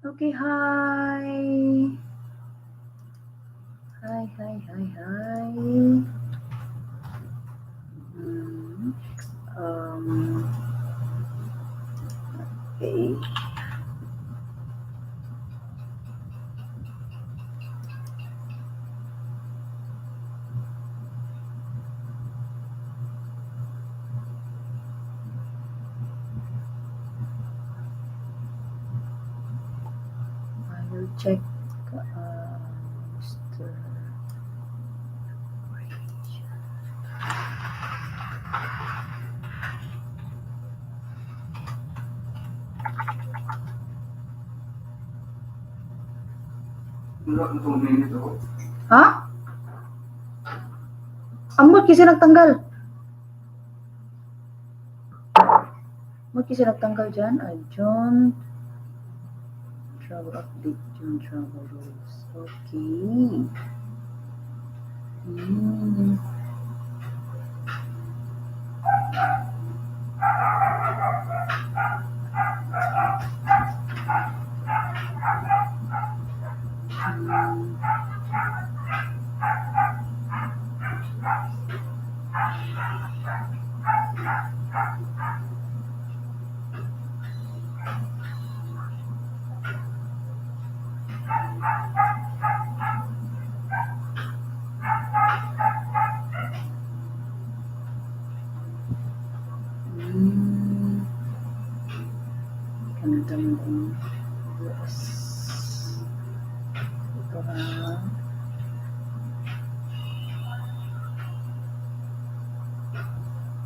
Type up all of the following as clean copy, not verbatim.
Okay, hi. Hi. Hmm. Um, okay. I will check. Mr. Ha? Ambot kasi nagtanggal. Ambot kasi nagtanggal dyan. John. Travel update. John travel rules. Okay. Hmm. Hmm. Canada mo US. Ito ha.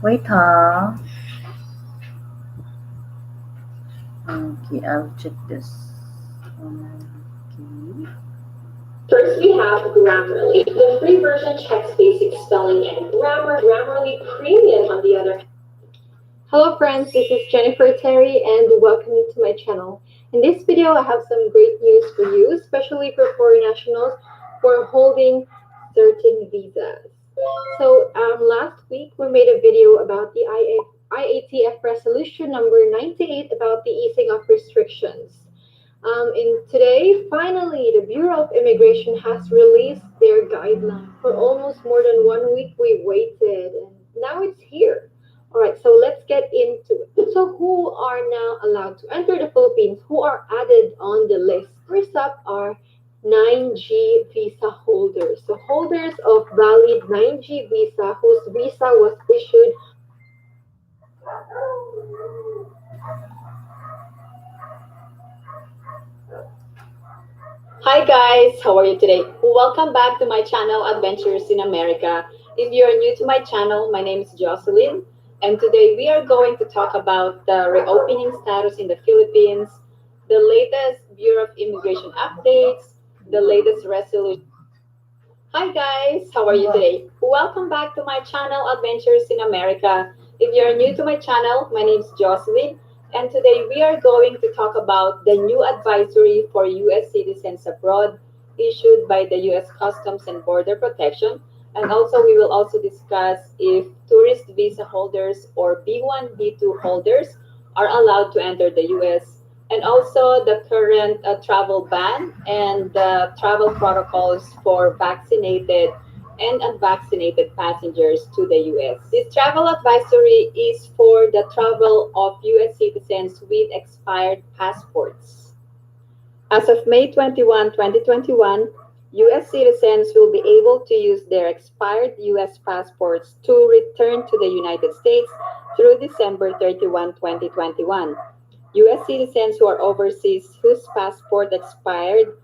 Wait ha. Okay, I'll check this. Okay. First, we have Grammarly. The free version checks basic spelling and grammar. Grammarly Premium, on the other hand. Hello friends, this is Jennifer Terry and welcome to my channel. In this video, I have some great news for you, especially for foreign nationals who are holding certain visas. Last week we made a video about the IATF resolution number 98 about the easing of restrictions. And today, finally, the Bureau of Immigration has released their guideline. For almost more than 1 week, we waited, and now it's here. All right, so let's get into it. So, who are now allowed to enter the Philippines? Who are added on the list? First up are 9G visa holders. So, holders of valid 9G visa whose visa was issued. Hi guys, how are you today? Welcome back to my channel Adventures in America. If you are new to my channel, my name is Jocelyn, and today we are going to talk about the reopening status in the Philippines, the latest Bureau of Immigration updates, the latest resolution. Hi guys, how are you today? Welcome back to my channel Adventures in America. If you're new to my channel, my name is Jocelyn, and today we are going to talk about the new advisory for US citizens abroad issued by the US Customs and Border Protection. And also we will also discuss if tourist visa holders or B1, B2 holders are allowed to enter the US, and also the current travel ban and the travel protocols for vaccinated and unvaccinated passengers to the US. This travel advisory is for the travel of US citizens with expired passports. As of May 21, 2021, US citizens will be able to use their expired US passports to return to the United States through December 31, 2021. US citizens who are overseas whose passport expired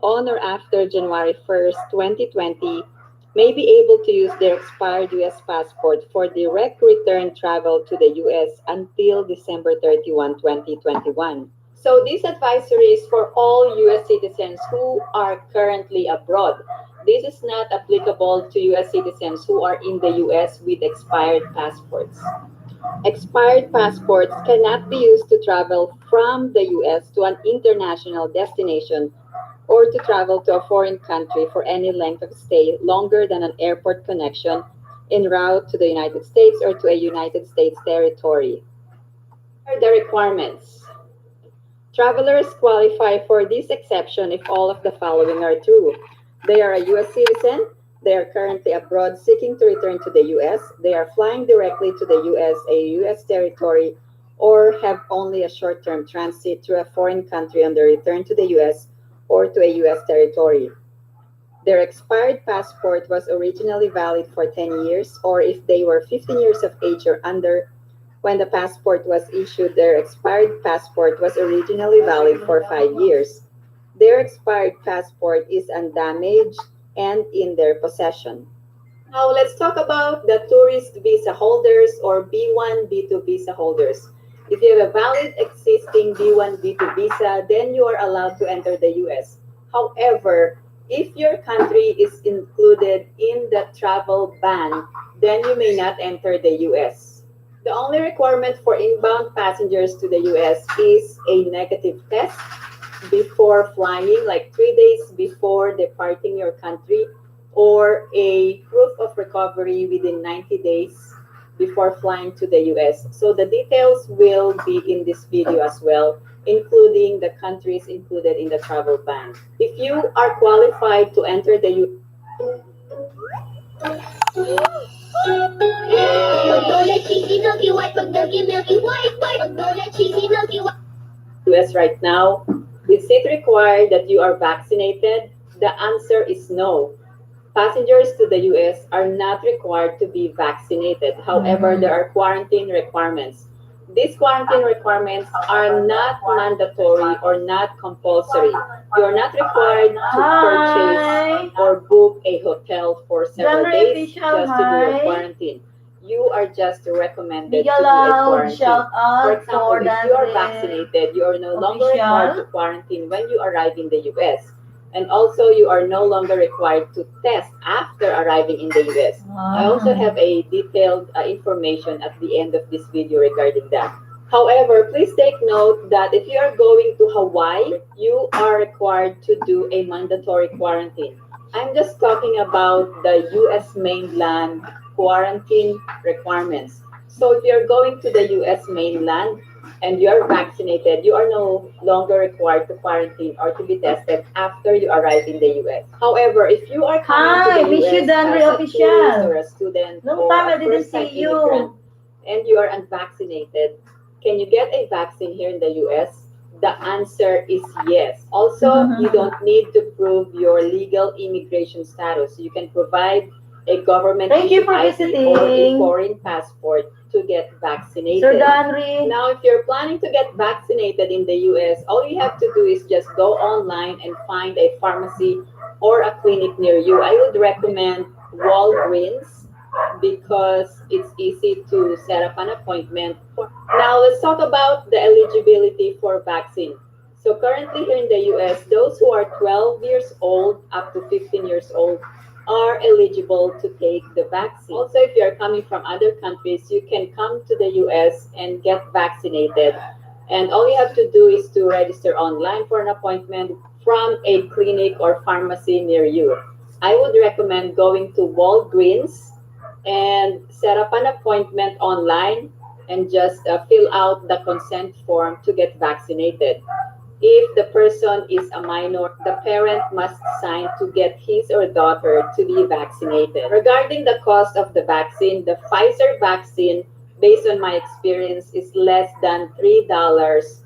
on or after January 1st, 2020 may be able to use their expired US passport for direct return travel to the US until December 31, 2021. So this advisory is for all US citizens who are currently abroad. This is not applicable to US citizens who are in the US with expired passports. Expired passports cannot be used to travel from the US to an international destination or to travel to a foreign country for any length of stay longer than an airport connection en route to the United States or to a United States territory. What are the requirements? Travelers qualify for this exception if all of the following are true. They are a U.S. citizen, they are currently abroad seeking to return to the U.S., they are flying directly to the U.S., a U.S. territory, or have only a short term transit through a foreign country on their return to the U.S. or to a U.S. territory. Their expired passport was originally valid for 10 years, or if they were 15 years of age or under when the passport was issued, their expired passport was originally valid for 5 years. Their expired passport is undamaged and in their possession. Now, let's talk about the tourist visa holders or B1, B2 visa holders. If you have a valid existing B1, B2 visa, then you are allowed to enter the US. However, if your country is included in the travel ban, then you may not enter the US. The only requirement for inbound passengers to the US is a negative test before flying, like 3 days before departing your country, or a proof of recovery within 90 days before flying to the US. So the details will be in this video as well, including the countries included in the travel ban. If you are qualified to enter the US right now, is it required that you are vaccinated? The answer is no. Passengers to the US are not required to be vaccinated. However, there are quarantine requirements. These quarantine requirements are not mandatory or not compulsory. You are not required to purchase or book a hotel for several days just to do your quarantine. You are just recommended to do a quarantine. For example, if you are vaccinated, you are no longer required to quarantine when you arrive in the US. And also, you are no longer required to test after arriving in the US. I also have a detailed information at the end of this video regarding that. However, please take note that if you are going to Hawaii, you are required to do a mandatory quarantine. I'm just talking about the US mainland quarantine requirements. So if you're going to the US mainland, and you are vaccinated, you are no longer required to quarantine or to be tested after you arrive in the US. However, if you are coming to the US as a tourist or a student or a first-time immigrant and you are unvaccinated, can you get a vaccine here in the US? The answer is yes. Also, you don't need to prove your legal immigration status. You can provide a government issued ID or a foreign passport to get vaccinated. Sir Danry. Now, if you're planning to get vaccinated in the US, all you have to do is just go online and find a pharmacy or a clinic near you. I would recommend Walgreens because it's easy to set up an appointment. Now, let's talk about the eligibility for vaccine. So currently here in the US, those who are 12 years old up to 15 years old are eligible to take the vaccine. Also, if you're coming from other countries, you can come to the US and get vaccinated. And all you have to do is to register online for an appointment from a clinic or pharmacy near you. I would recommend going to Walgreens and set up an appointment online and just fill out the consent form to get vaccinated. If the person is a minor, the parent must sign to get his or daughter to be vaccinated. Regarding the cost of the vaccine, the Pfizer vaccine, based on my experience, is less than $3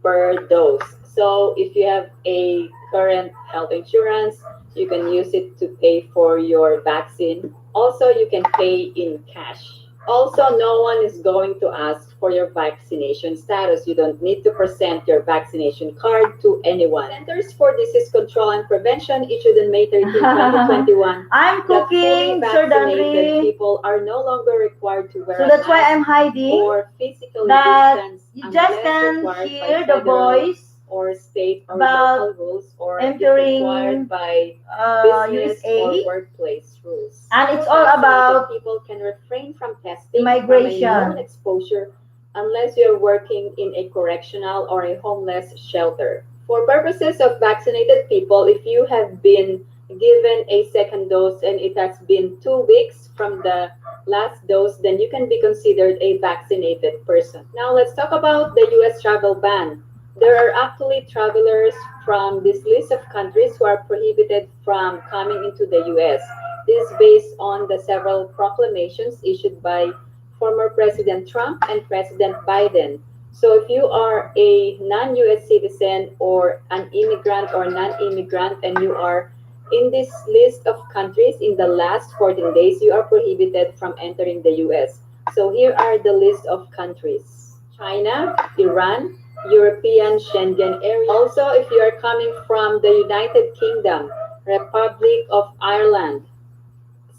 per dose. So if you have a current health insurance, you can use it to pay for your vaccine. Also, you can pay in cash. Also, no one is going to ask for your vaccination status. You don't need to present your vaccination card to anyone. Centers for Disease Control and Prevention issued on May 13, 2021. I'm cooking, Sir Vaccinated Danry. people are no longer required to wear So a that's why mask I'm hiding. or physically That distance you just unless can required by hear the federal voice or state or about local rules or if entering required by business or USA. workplace rules. And it's all Vaccinated about people can refrain from testing immigration. from a known exposure unless you're working in a correctional or a homeless shelter. For purposes of vaccinated people, if you have been given a second dose and it has been 2 weeks from the last dose, then you can be considered a vaccinated person. Now let's talk about the US travel ban. There are actually travelers from this list of countries who are prohibited from coming into the US. This is based on the several proclamations issued by former President Trump and President Biden. So if you are a non-US citizen or an immigrant or non-immigrant and you are in this list of countries in the last 14 days, you are prohibited from entering the US. So here are the list of countries: China, Iran, European Schengen area. Also, if you are coming from the United Kingdom, Republic of Ireland,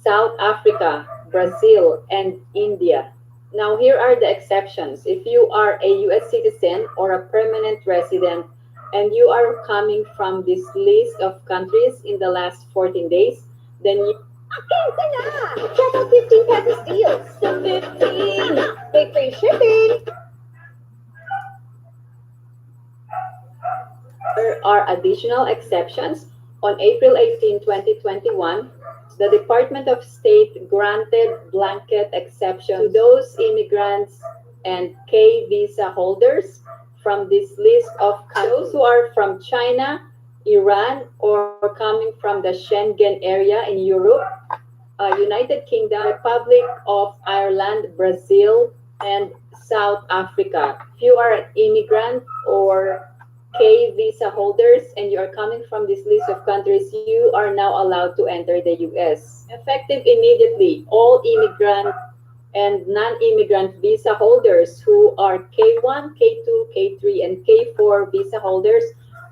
South Africa, Brazil, and India. Now, here are the exceptions. If you are a US citizen or a permanent resident and you are coming from this list of countries in the last 14 days, then you Okay, ito na! Check out 15 pesos deals. The 15! Big free shipping! There are additional exceptions. On April 18, 2021, the Department of State granted blanket exception to those immigrants and K visa holders from this list of those who are from China, Iran, or coming from the Schengen area in Europe, United Kingdom, Republic of Ireland, Brazil, and South Africa. If you are an immigrant or K visa holders and you are coming from this list of countries, you are now allowed to enter the US. Effective immediately, all immigrant and non-immigrant visa holders who are K1, K2, K3, and K4 visa holders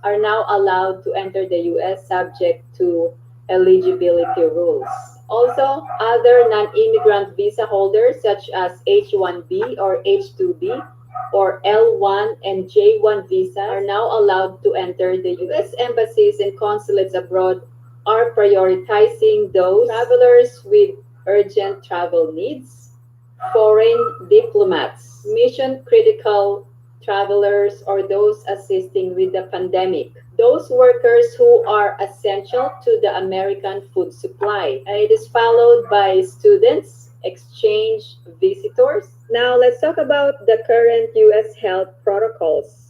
are now allowed to enter the US subject to eligibility rules. Also, other non-immigrant visa holders such as H1B or H2B or L1 and J1 visas are now allowed to enter the US. Embassies and consulates abroad are prioritizing those travelers with urgent travel needs, foreign diplomats, mission critical travelers, or those assisting with the pandemic, those workers who are essential to the American food supply. It is followed by students, exchange visitors. Now let's talk about the current US health protocols.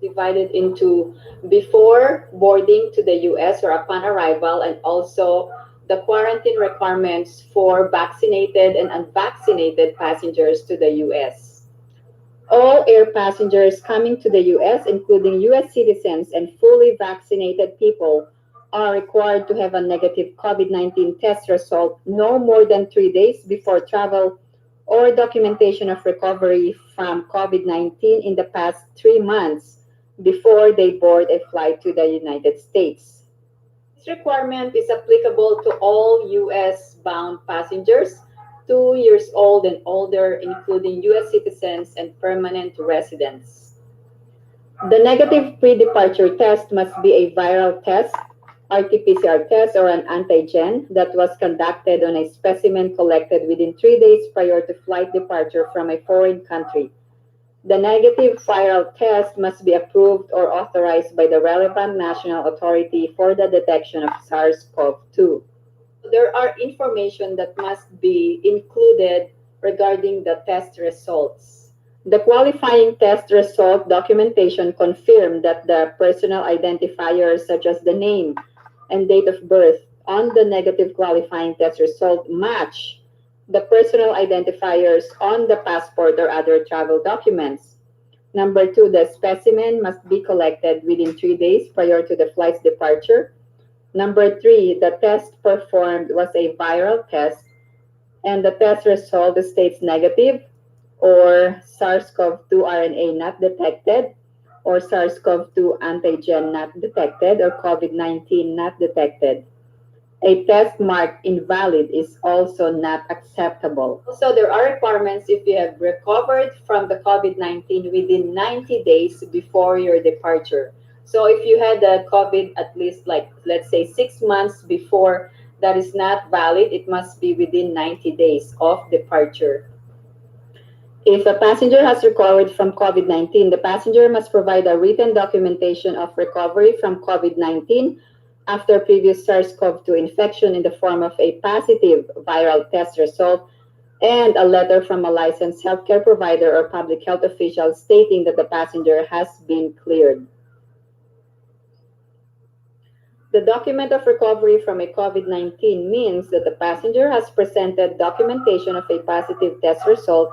Divided into before boarding to the US or upon arrival, and also the quarantine requirements for vaccinated and unvaccinated passengers to the US. All air passengers coming to the US, including US citizens and fully vaccinated people, are required to have a negative COVID-19 test result no more than 3 days before travel or documentation of recovery from COVID-19 in the past 3 months before they board a flight to the United States. This requirement is applicable to all US bound passengers 2 years old and older, including US citizens and permanent residents. The negative pre-departure test must be a viral test, RT-PCR test, or an antigen that was conducted on a specimen collected within 3 days prior to flight departure from a foreign country. The negative viral test must be approved or authorized by the relevant national authority for the detection of SARS-CoV-2. There are information that must be included regarding the test results. The qualifying test result documentation confirmed that the personal identifiers such as the name and date of birth on the negative qualifying test result match the personal identifiers on the passport or other travel documents. Number two, the specimen must be collected within 3 days prior to the flight's departure. Number three, the test performed was a viral test and the test result states negative or SARS-CoV-2 RNA not detected or SARS-CoV-2 antigen not detected or COVID-19 not detected. A test marked invalid is also not acceptable. Also, there are requirements if you have recovered from the COVID-19 within 90 days before your departure. So if you had the COVID at least like, let's say 6 months before, that is not valid. It must be within 90 days of departure. If a passenger has recovered from COVID-19, the passenger must provide a written documentation of recovery from COVID-19 after previous SARS-CoV-2 infection in the form of a positive viral test result and a letter from a licensed healthcare provider or public health official stating that the passenger has been cleared. The document of recovery from a COVID-19 means that the passenger has presented documentation of a positive test result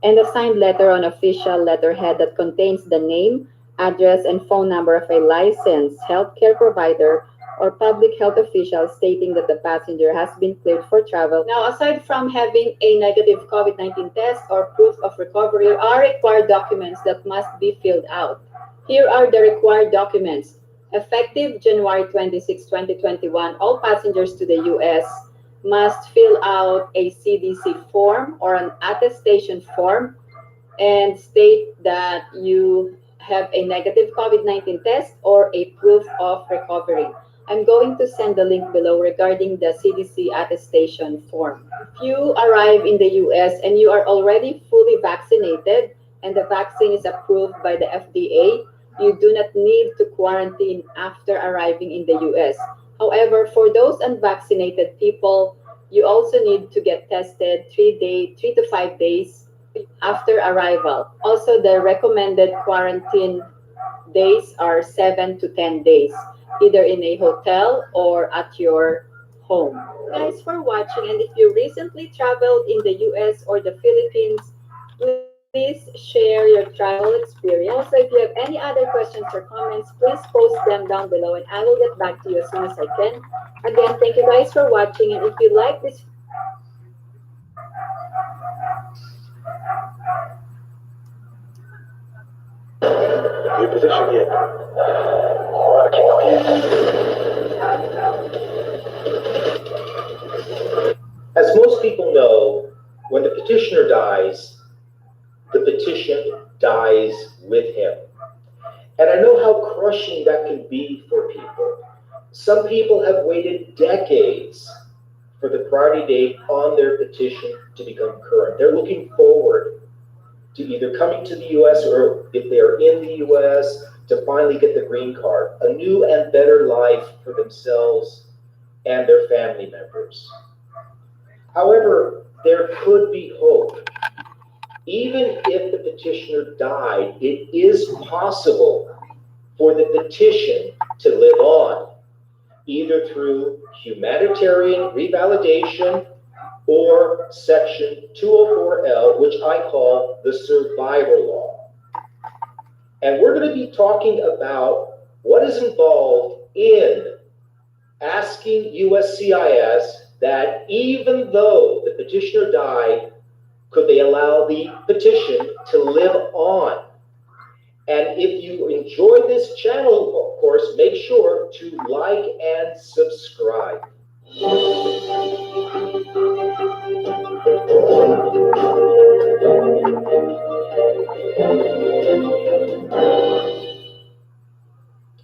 and a signed letter on official letterhead that contains the name, address, and phone number of a licensed healthcare provider or public health official stating that the passenger has been cleared for travel. Now, aside from having a negative COVID-19 test or proof of recovery, there are required documents that must be filled out. Here are the required documents. Effective January 26, 2021, all passengers to the U.S. must fill out a CDC form or an attestation form and state that you have a negative COVID-19 test or a proof of recovery. I'm going to send the link below regarding the CDC attestation form. If you arrive in the US and you are already fully vaccinated and the vaccine is approved by the FDA, you do not need to quarantine after arriving in the US. However, for those unvaccinated people, you also need to get tested 3 to 5 days after arrival. Also, the recommended quarantine days are 7 to 10 days, either in a hotel or at your home. Thanks for watching, and if you recently traveled in the US or the Philippines, please share your travel experience. Also, if you have any other questions or comments, please post them down below and I will get back to you as soon as I can. Again, thank you guys for watching, and if you like this New position here. As most people know, when the petitioner dies, the petition dies with him. And I know how crushing that can be for people. Some people have waited decades for the priority date on their petition to become current. They're looking forward to either coming to the US or if they're in the US to finally get the green card, a new and better life for themselves and their family members. However, there could be hope. Even if the petitioner died, it is possible for the petition to live on, either through humanitarian revalidation or Section 204L, which I call the survivor law. And we're going to be talking about what is involved in asking USCIS that even though the petitioner died, could they allow the petition to live on? And if you enjoy this channel, of course, make sure to like and subscribe.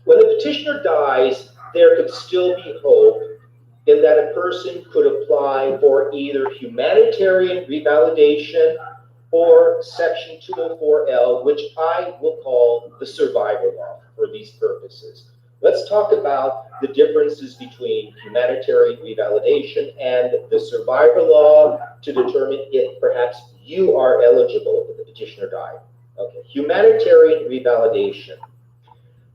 When the petitioner dies, there could still be hope in that a person could apply for either humanitarian revalidation or Section 204L, which I will call the survivor law for these purposes. Let's talk about the differences between humanitarian revalidation and the survivor law to determine if perhaps you are eligible if the petitioner died. Okay, humanitarian revalidation.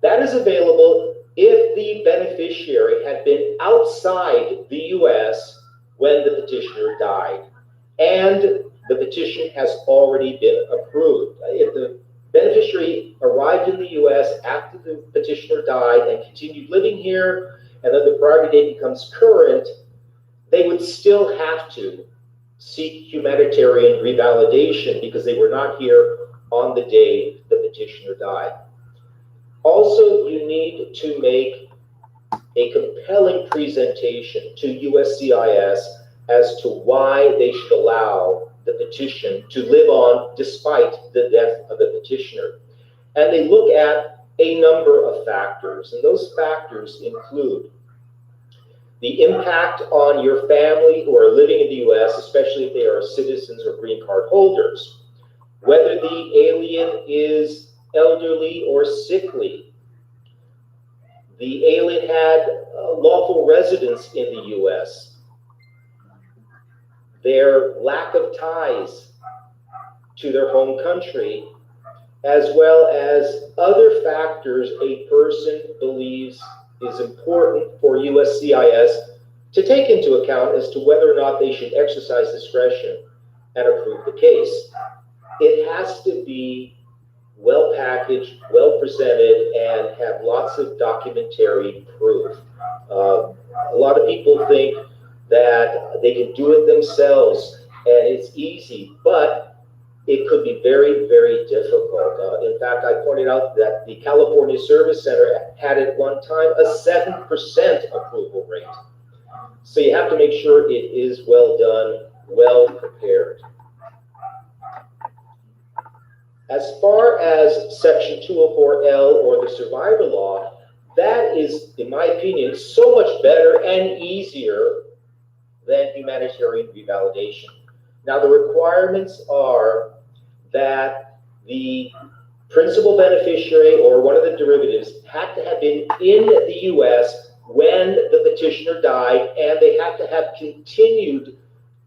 That is available if the beneficiary had been outside the US when the petitioner died and the petition has already been approved. If the beneficiary arrived in the US after the petitioner died and continued living here, and then the priority date becomes current, they would still have to seek humanitarian revalidation because they were not here on the day the petitioner died. Also, you need to make a compelling presentation to USCIS as to why they should allow the petition to live on despite the death of the petitioner. And they look at a number of factors, and those factors include the impact on your family who are living in the US, especially if they are citizens or green card holders, whether the alien is elderly or sickly, the alien had lawful residence in the US, their lack of ties to their home country, as well as other factors a person believes is important for USCIS to take into account as to whether or not they should exercise discretion and approve the case. It has to be well packaged, well presented, and have lots of documentary proof. A lot of people think that they can do it themselves and it's easy, but it could be very, very difficult. In fact, I pointed out that the California Service Center had at one time a 7% approval rate. So you have to make sure it is well done, well prepared. As far as Section 204L or the survivor law, that is, in my opinion, so much better and easier than humanitarian revalidation. Now, the requirements are that the principal beneficiary or one of the derivatives had to have been in the U.S. when the petitioner died, and they have to have continued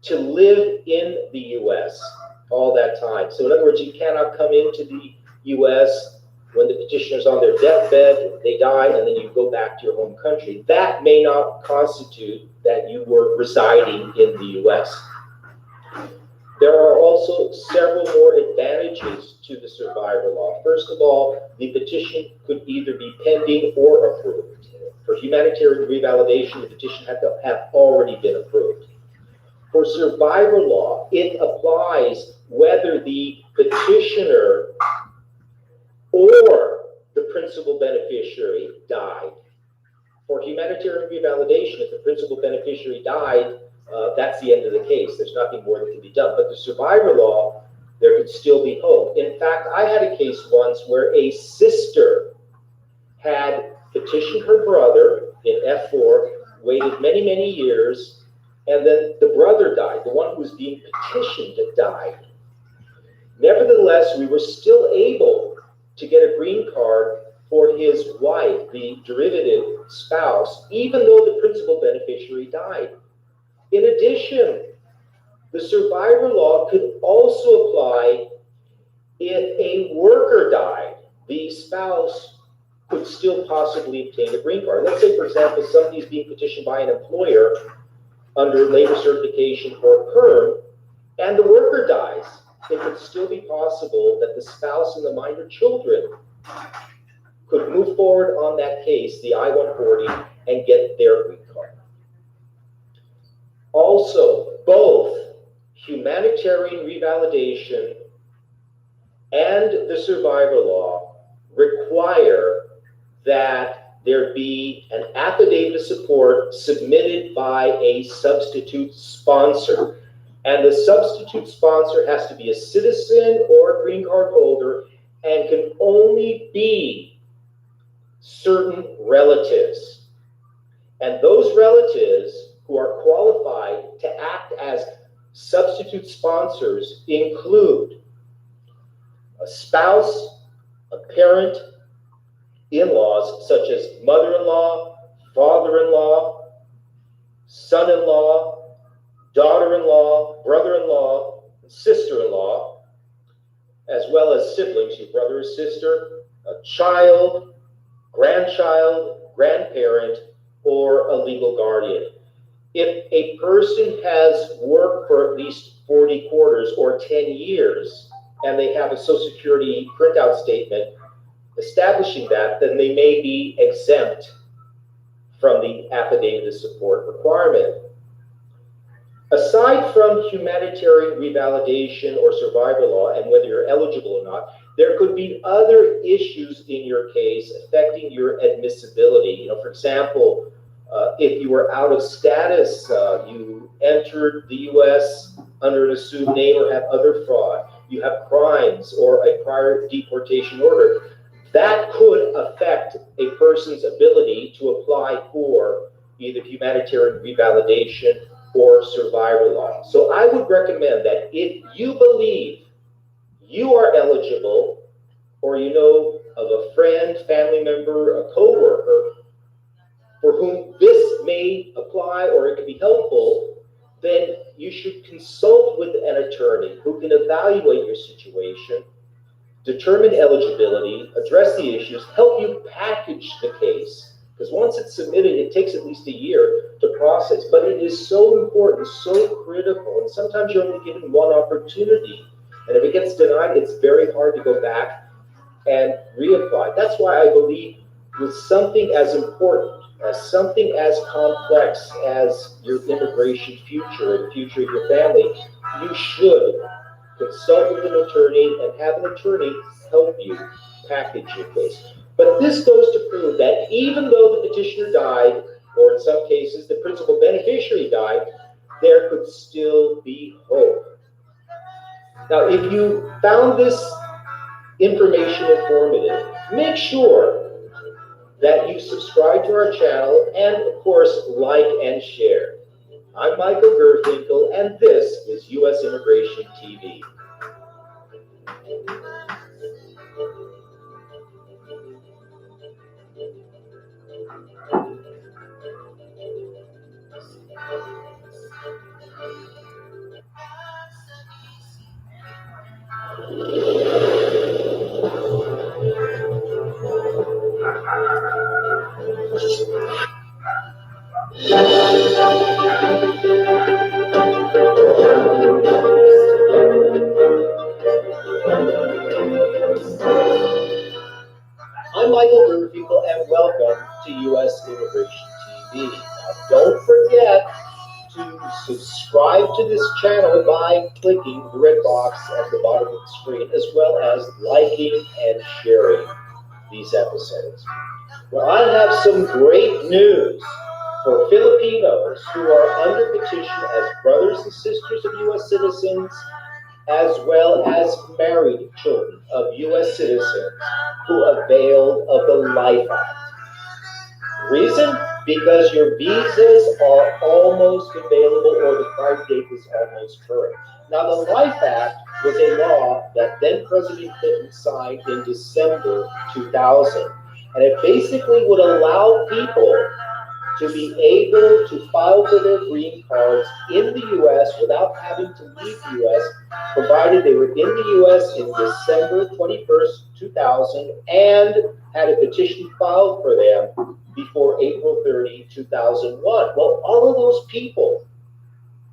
to live in the U.S. all that time. So in other words, you cannot come into the U.S. when the petitioner's on their deathbed, they die, and then you go back to your home country. That may not constitute that you were residing in the U.S. There are also several more advantages to the survivor law. First of all, the petition could either be pending or approved. For humanitarian revalidation, the petition had to have already been approved. For survivor law, it applies whether the petitioner or the principal beneficiary died. For humanitarian revalidation, if the principal beneficiary died, that's the end of the case. There's nothing more that can be done. But the survivor law, there could still be hope. In fact, I had a case once where a sister had petitioned her brother in F4, waited many, many years, and then the brother died. The one who was being petitioned died. Nevertheless, we were still able to get a green card for his wife, the derivative spouse, even though the principal beneficiary died. In addition, the survivor law could also apply if a worker died. The spouse could still possibly obtain a green card. Let's say, for example, somebody is being petitioned by an employer under labor certification or PERM, and the worker dies. It could still be possible that the spouse and the minor children could move forward on that case, the I-140, and get their green card. Also, both humanitarian revalidation and the survivor law require that there be an affidavit of support submitted by a substitute sponsor. And the substitute sponsor has to be a citizen or a green card holder and can only be certain relatives. And those relatives who are qualified to act as substitute sponsors include a spouse, a parent, in-laws such as mother-in-law, father-in-law, son-in-law, daughter-in-law, brother-in-law, sister-in-law, as well as siblings, your brother or sister, a child, grandchild, grandparent, or a legal guardian. If a person has worked for at least 40 quarters or 10 years, and they have a Social Security printout statement establishing that, then they may be exempt from the affidavit of support requirement. Aside from humanitarian revalidation or survivor law and whether you're eligible or not, there could be other issues in your case affecting your admissibility. For example, if you were out of status, you entered the U.S. under an assumed name or have other fraud, you have crimes or a prior deportation order, that could affect a person's ability to apply for either humanitarian revalidation or survivor law. So I would recommend that if you believe you are eligible, or you know of a friend, family member, a co-worker for whom this may apply or it could be helpful, then you should consult with an attorney who can evaluate your situation, determine eligibility, address the issues, help you package the case. Because once it's submitted, it takes at least a year to process. But it is so important, so critical, and sometimes you're only given one opportunity. And if it gets denied, it's very hard to go back and reapply. That's why I believe with something as important, as something as complex as your immigration future and future of your family, you should consult with an attorney and have an attorney help you package your case. But this goes to prove that even though the petitioner died, or in some cases the principal beneficiary died, there could still be hope. Now, if you found this information informative, make sure that you subscribe to our channel and, of course, like and share. I'm Michael Gerfinkel, and this is U.S. Immigration TV. I'm Michael Gerfinkel, and welcome to U.S. Immigration TV. Now, don't forget to subscribe to this channel by clicking the red box at the bottom of the screen, as well as liking and sharing these episodes. Well, I have some great news for Filipinos who are under petition as brothers and sisters of U.S. citizens, as well as married children of U.S. citizens who availed of the Life Act. Reason? Because your visas are almost available, or the priority date is almost current. Now, the Life Act was a law that then President Clinton signed in December 2000, and it basically would allow people to be able to file for their green cards in the U.S. without having to leave the U.S., provided they were in the U.S. in December 21st, 2000, and had a petition filed for them before April 30, 2001. Well, all of those people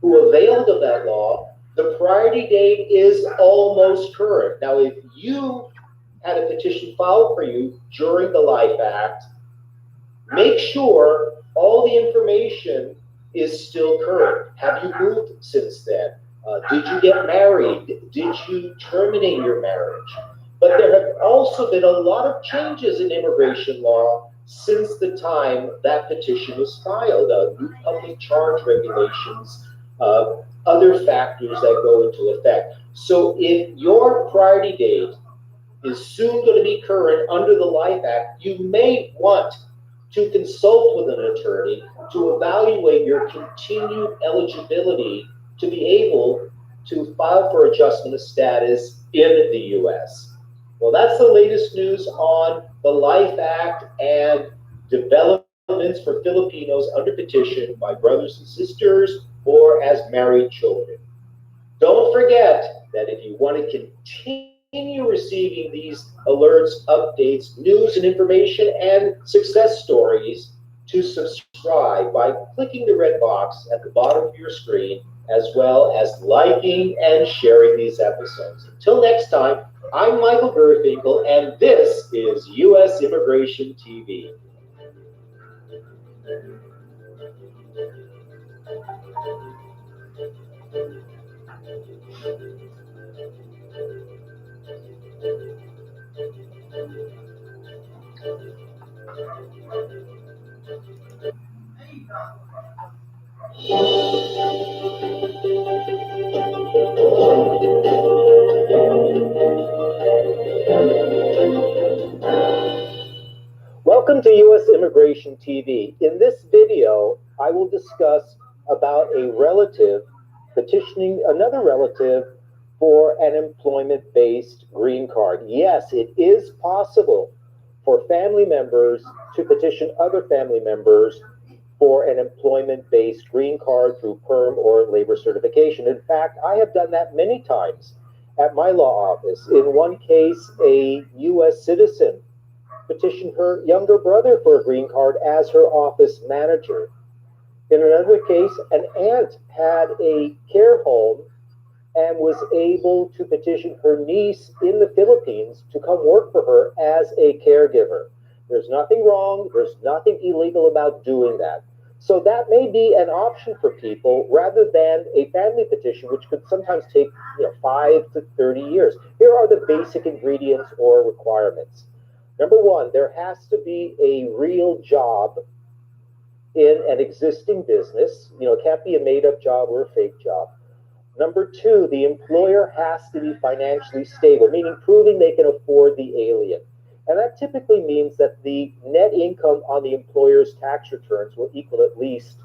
who availed of that law, the priority date is almost current. Now, if you had a petition filed for you during the Life Act, make sure all the information is still current. Have you moved since then? Did you get married? Did you terminate your marriage? But there have also been a lot of changes in immigration law since the time that petition was filed. New public charge regulations, other factors that go into effect. So if your priority date is soon going to be current under the Life Act, you may want to consult with an attorney to evaluate your continued eligibility to be able to file for adjustment of status in the U.S. Well, that's the latest news on the Life Act and developments for Filipinos under petition by brothers and sisters or as married children. Don't forget that if you want to continue receiving these alerts, updates, news and information, and success stories, to subscribe by clicking the red box at the bottom of your screen, as well as liking and sharing these episodes. Until next time, I'm Michael Gerfinkel, and this is U.S. Immigration TV. Welcome to U.S. Immigration TV. In this video, I will discuss about a relative petitioning another relative for an employment-based green card. Yes, it is possible for family members to petition other family members for an employment-based green card through perm or labor certification. In fact, I have done that many times at my law office. In one case, a U.S. citizen petitioned her younger brother for a green card as her office manager. In another case, an aunt had a care home and was able to petition her niece in the Philippines to come work for her as a caregiver. There's nothing wrong, there's nothing illegal about doing that. So that may be an option for people rather than a family petition, which could sometimes take 5 to 30 years. Here are the basic ingredients or requirements. Number one, there has to be a real job in an existing business. It can't be a made-up job or a fake job. Number two, the employer has to be financially stable, meaning proving they can afford the alien. And that typically means that the net income on the employer's tax returns will equal at least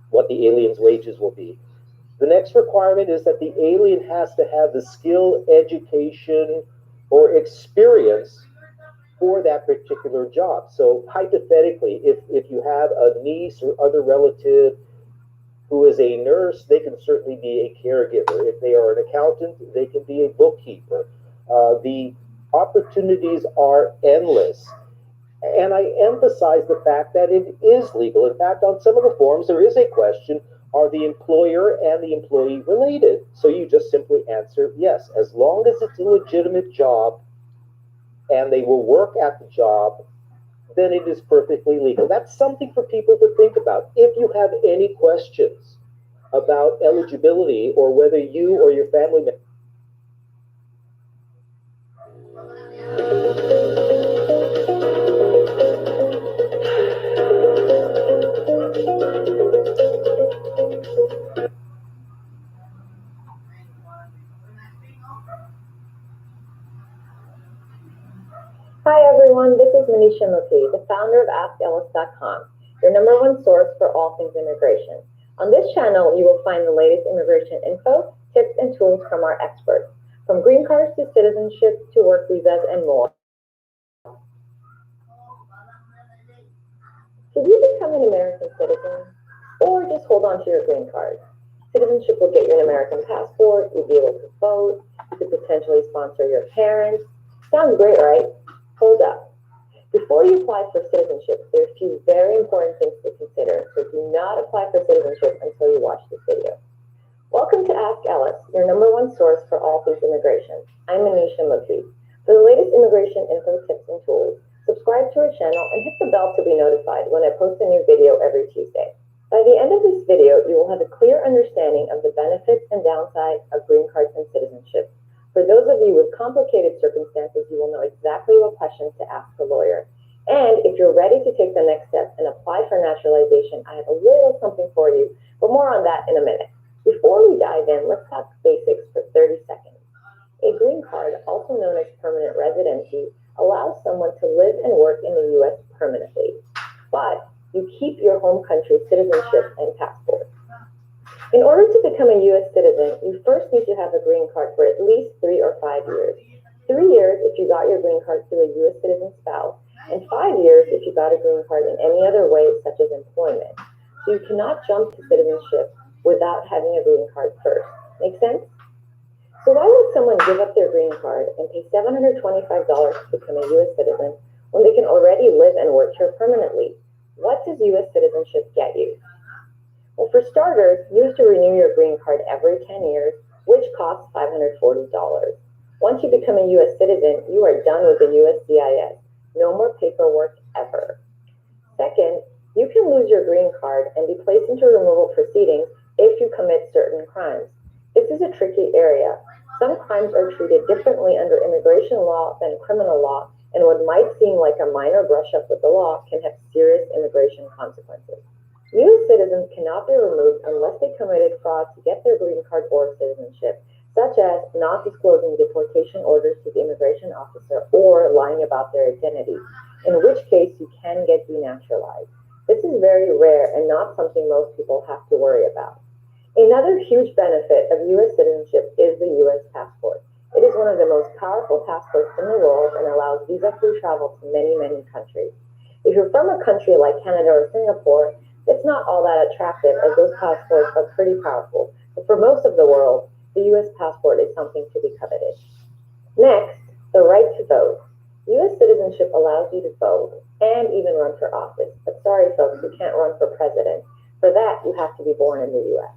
what the alien's wages will be. The next requirement is that the alien has to have the skill, education, or experience for that particular job. So hypothetically, if you have a niece or other relative who is a nurse, they can certainly be a caregiver. If they are an accountant, they can be a bookkeeper. The opportunities are endless. And I emphasize the fact that it is legal. In fact, on some of the forms, there is a question, are the employer and the employee related? So you just simply answer yes. As long as it's a legitimate job and they will work at the job, then it is perfectly legal. That's something for people to think about. If you have any questions about eligibility or whether you or your family member Hi everyone, this is Manisha Mukhi, the founder of AskEllis.com, your number one source for all things immigration. On this channel, you will find the latest immigration info, tips, and tools from our experts, from green cards to citizenship to work visas and more. Should you become an American citizen or just hold on to your green card? Citizenship will get you an American passport, you'll be able to vote, you could potentially sponsor your parents. Sounds great, right? Hold up. Before you apply for citizenship, there are a few very important things to consider, so do not apply for citizenship until you watch this video. Welcome to Ask Ellis, your number one source for all things immigration. I'm Manisha Mukhi. For the latest immigration info, tips, and tools, subscribe to our channel and hit the bell to be notified when I post a new video every Tuesday. By the end of this video, you will have a clear understanding of the benefits and downsides of green cards and citizenship. For those of you with complicated circumstances, you will know exactly what questions to ask a lawyer. And if you're ready to take the next step and apply for naturalization, I have a little something for you, but more on that in a minute. Before we dive in, let's talk basics for 30 seconds. A green card, also known as permanent residency, allows someone to live and work in the U.S. permanently, but you keep your home country's citizenship and passport. In order to become a U.S. citizen, you first need to have a green card for at least 3 or 5 years. 3 years if you got your green card through a U.S. citizen spouse, and 5 years if you got a green card in any other way, such as employment. So you cannot jump to citizenship without having a green card first. Make sense? So why would someone give up their green card and pay $725 to become a U.S. citizen when they can already live and work here permanently? What does U.S. citizenship get you? Well, for starters, you have to renew your green card every 10 years, which costs $540. Once you become a U.S. citizen, you are done with the USCIS. No more paperwork ever. Second, you can lose your green card and be placed into removal proceedings if you commit certain crimes. This is a tricky area. Some crimes are treated differently under immigration law than criminal law, and what might seem like a minor brush-up with the law can have serious immigration consequences. U.S. citizens cannot be removed unless they committed fraud to get their green card or citizenship, such as not disclosing deportation orders to the immigration officer or lying about their identity, in which case you can get denaturalized. This is very rare and not something most people have to worry about. Another huge benefit of U.S. citizenship is the U.S. passport. It is one of the most powerful passports in the world and allows visa-free travel to many, many countries. If you're from a country like Canada or Singapore, It's not all that attractive as those passports are pretty powerful, but for most of the world, the U.S. passport is something to be coveted. Next, the right to vote. U.S. citizenship allows you to vote and even run for office, but sorry folks, you can't run for president. For that, you have to be born in the U.S.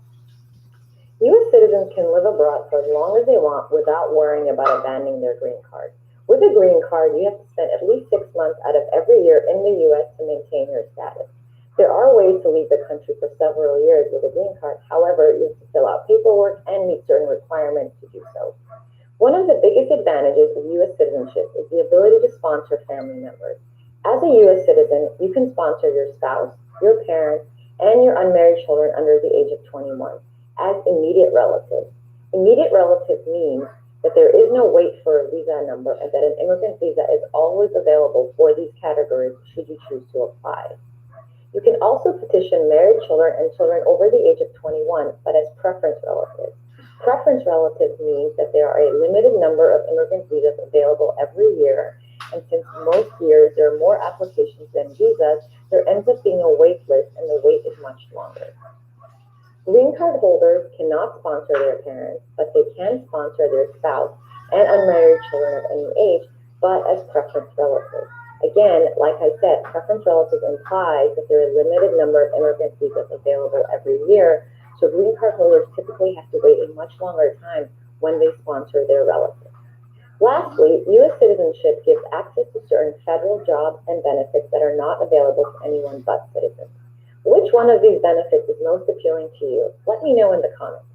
U.S. citizens can live abroad for as long as they want without worrying about abandoning their green card. With a green card, you have to spend at least 6 months out of every year in the U.S. to maintain your status. There are ways to leave the country for several years with a green card. However, you have to fill out paperwork and meet certain requirements to do so. One of the biggest advantages of U.S. citizenship is the ability to sponsor family members. As a U.S. citizen, you can sponsor your spouse, your parents, and your unmarried children under the age of 21 as immediate relatives. Immediate relative means that there is no wait for a visa number and that an immigrant visa is always available for these categories should you choose to apply. You can also petition married children and children over the age of 21, but as preference relatives. Preference relatives means that there are a limited number of immigrant visas available every year, and since most years there are more applications than visas, there ends up being a wait list and the wait is much longer. Green card holders cannot sponsor their parents, but they can sponsor their spouse and unmarried children of any age, but as preference relatives. Again, like I said, preference relatives implies that there are a limited number of immigrant visas available every year, so green card holders typically have to wait a much longer time when they sponsor their relatives. Lastly, U.S. citizenship gives access to certain federal jobs and benefits that are not available to anyone but citizens. Which one of these benefits is most appealing to you? Let me know in the comments.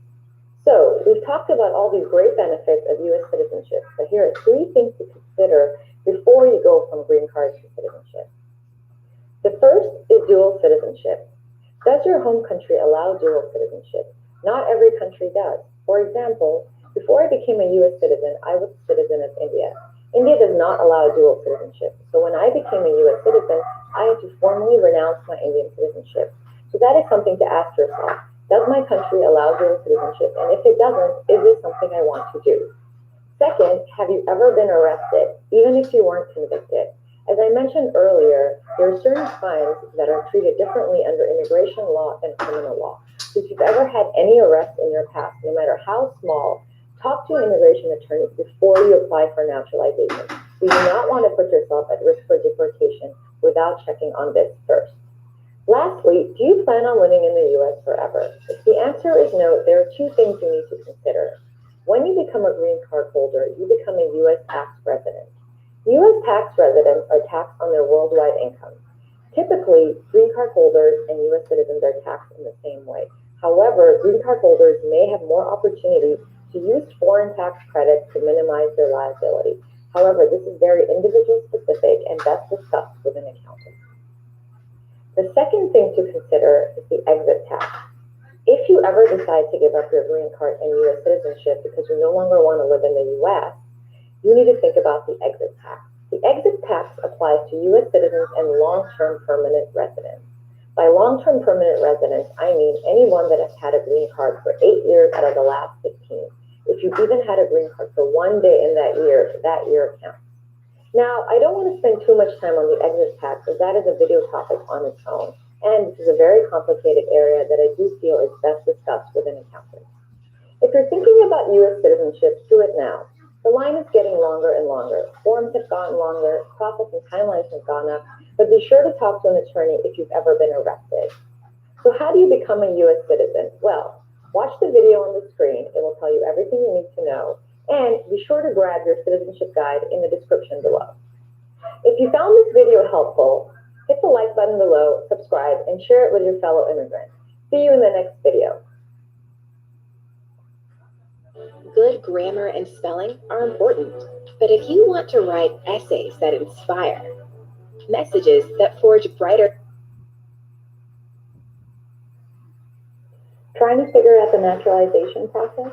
So, we've talked about all these great benefits of U.S. citizenship, but here are 3 things to consider before you go from green card to citizenship. The first is dual citizenship. Does your home country allow dual citizenship? Not every country does. For example, before I became a U.S. citizen, I was a citizen of India. India does not allow dual citizenship. So when I became a U.S. citizen, I had to formally renounce my Indian citizenship. So that is something to ask yourself. Does my country allow dual citizenship? And if it doesn't, is this something I want to do? Second, have you ever been arrested, even if you weren't convicted? As I mentioned earlier, there are certain crimes that are treated differently under immigration law than criminal law. So if you've ever had any arrests in your past, no matter how small, talk to an immigration attorney before you apply for naturalization. You do not want to put yourself at risk for deportation without checking on this first. Lastly, do you plan on living in the U.S. forever? If the answer is no, there are 2 things you need to consider. When you become a green card holder, you become a U.S. tax resident. U.S. tax residents are taxed on their worldwide income. Typically, green card holders and U.S. citizens are taxed in the same way. However, green card holders may have more opportunities to use foreign tax credits to minimize their liability. However, this is very individual specific and best discussed with an accountant. The second thing to consider is the exit tax. If you ever decide to give up your green card and U.S. citizenship because you no longer want to live in the U.S., you need to think about the exit tax. The exit tax applies to U.S. citizens and long-term permanent residents. By long-term permanent residents, I mean anyone that has had a green card for 8 years out of the last 15. If you've even had a green card for 1 day in that year counts. Now, I don't want to spend too much time on the exit tax, as that is a video topic on its own, and this is a very complicated area that I do feel is best discussed with an accountant. If you're thinking about U.S. citizenship, do it now. The line is getting longer and longer. Forms have gotten longer, process and timelines have gone up, but be sure to talk to an attorney if you've ever been arrested. So how do you become a U.S. citizen? Well, watch the video on the screen. It will tell you everything you need to know. And be sure to grab your citizenship guide in the description below. If you found this video helpful, hit the like button below, subscribe, and share it with your fellow immigrants. See you in the next video. Good grammar and spelling are important, but if you want to write essays that inspire, messages that forge brighter... Trying to figure out the naturalization process?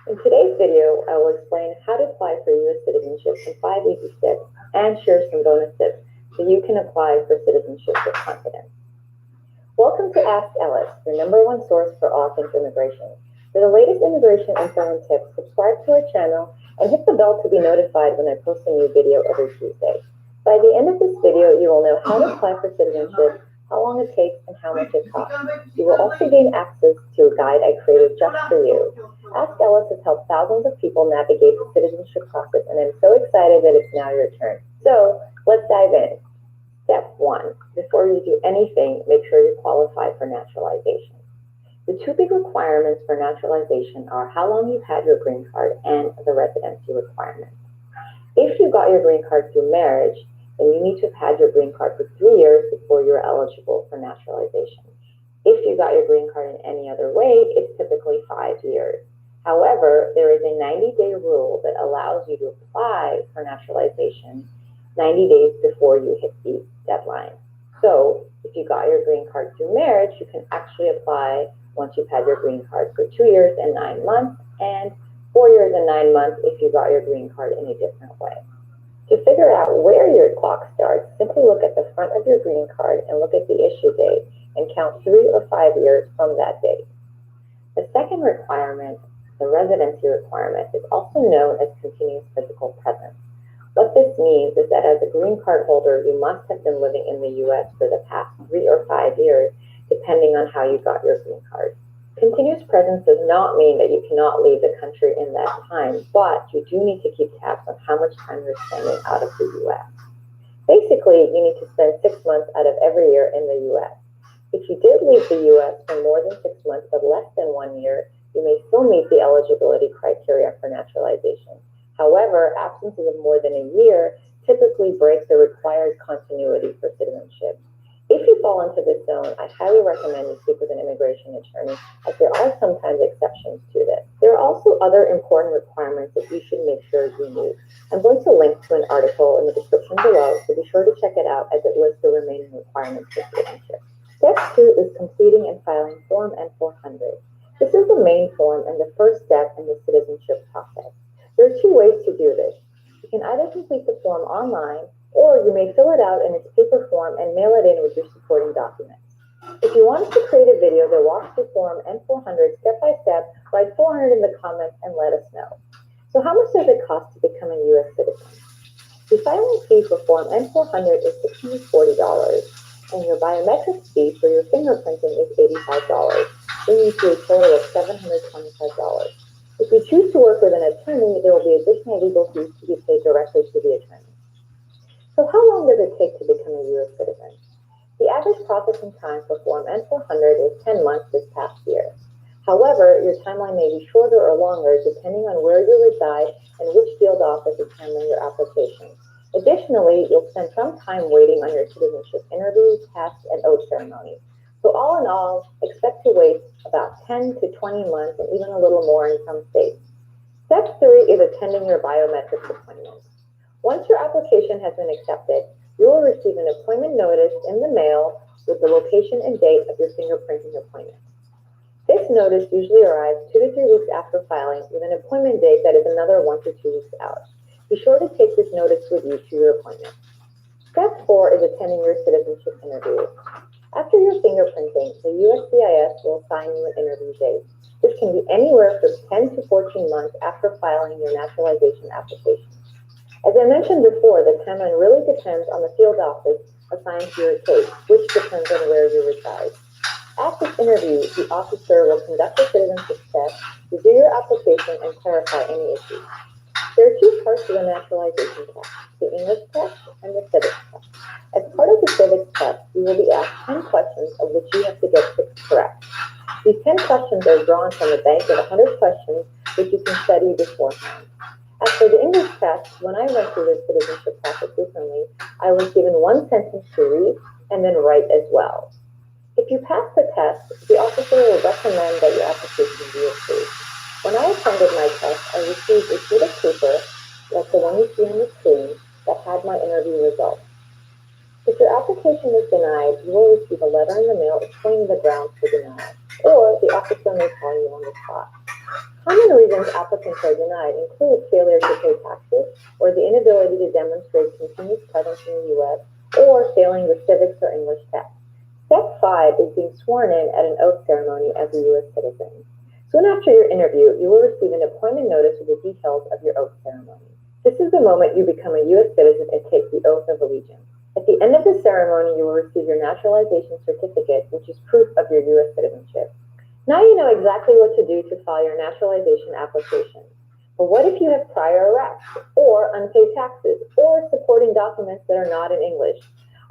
In today's video, I will explain how to apply for U.S. citizenship in 5 easy steps and share some bonus tips so you can apply for citizenship with confidence. Welcome to Ask Ellis, your #1 source for all things immigration. For the latest immigration info and tips, subscribe to our channel and hit the bell to be notified when I post a new video every Tuesday. By the end of this video, you will know how to apply for citizenship, how long it takes, and how much it costs. You will also gain access to a guide I created just for you. Ask Ellis has helped thousands of people navigate the citizenship process, and I'm so excited that it's now your turn. So let's dive in. Step 1. Before you do anything, make sure you qualify for naturalization. The two big requirements for naturalization are how long you've had your green card and the residency requirement. If you got your green card through marriage, then you need to have had your green card for 3 years before you're eligible for naturalization. If you got your green card in any other way, it's typically 5 years. However, there is a 90-day rule that allows you to apply for naturalization 90 days before you hit the deadline. So if you got your green card through marriage, you can actually apply once you've had your green card for 2 years and 9 months, and 4 years and 9 months if you got your green card in a different way. To figure out where your clock starts, simply look at the front of your green card and look at the issue date and count 3 or 5 years from that date. The second requirement, the residency requirement, is also known as continuous physical presence. What this means is that as a green card holder, you must have been living in the U.S. for the past 3 or 5 years, depending on how you got your green card. Continuous presence does not mean that you cannot leave the country in that time, but you do need to keep tabs on how much time you're spending out of the U.S. Basically, you need to spend 6 months out of every year in the U.S. If you did leave the U.S. for more than 6 months but less than 1 year, you may still meet the eligibility criteria for naturalization. However, absences of more than a year typically break the required continuity for citizenship. If you fall into this zone, I highly recommend you speak with an immigration attorney, as there are sometimes exceptions to this. There are also other important requirements that you should make sure you meet. I'm going to link to an article in the description below, so be sure to check it out as it lists the remaining requirements for citizenship. Step 2 is completing and filing Form N-400. This is the main form and the first step in the citizenship process. There are 2 ways to do this. You can either complete the form online, or you may fill it out in its paper form and mail it in with your supporting documents. If you want us to create a video that walks through Form N-400 step by step, write 400 in the comments and let us know. So how much does it cost to become a U.S. citizen? The filing fee for Form N-400 is $640, and your biometric fee for your fingerprinting is $85, bringing to a total of $725. If you choose to work with an attorney, there will be additional legal fees to be paid directly to the attorney. So how long does it take to become a U.S. citizen? The average processing time for Form N-400 is 10 months this past year. However, your timeline may be shorter or longer depending on where you reside and which field office is handling your application. Additionally, you'll spend some time waiting on your citizenship interview, test, and oath ceremony. So all in all, expect to wait about 10 to 20 months and even a little more in some states. Step 3 is attending your biometrics appointment. Once your application has been accepted, you will receive an appointment notice in the mail with the location and date of your fingerprinting appointment. This notice usually arrives 2 to 3 weeks after filing with an appointment date that is another 1 to 2 weeks out. Be sure to take this notice with you to your appointment. Step 4 is attending your citizenship interview. After your fingerprinting, the USCIS will assign you an interview date. This can be anywhere from 10 to 14 months after filing your naturalization application. As I mentioned before, the timeline really depends on the field office assigned to your case, which depends on where you reside. At this interview, the officer will conduct a citizenship test, review your application, and clarify any issues. There are 2 parts to the naturalization test, the English test and the civics test. As part of the civics test, you will be asked 10 questions of which you have to get 6 correct. These 10 questions are drawn from a bank of 100 questions, which you can study beforehand. As for the English test, when I went through the citizenship process recently, I was given 1 sentence to read and then write as well. If you pass the test, the officer will recommend that your application be approved. When I attended my test, I received a sheet of paper, like the one you see on the screen, that had my interview results. If your application is denied, you will receive a letter in the mail explaining the grounds for denial, or the officer may call you on the spot. Common reasons applicants are denied include failure to pay taxes, or the inability to demonstrate continuous presence in the U.S., or failing the civics or English test. Step 5 is being sworn in at an oath ceremony as a U.S. citizen. Soon after your interview, you will receive an appointment notice with the details of your oath ceremony. This is the moment you become a U.S. citizen and take the oath of allegiance. At the end of the ceremony, you will receive your naturalization certificate, which is proof of your U.S. citizenship. Now you know exactly what to do to file your naturalization application. But what if you have prior arrests, or unpaid taxes, or supporting documents that are not in English?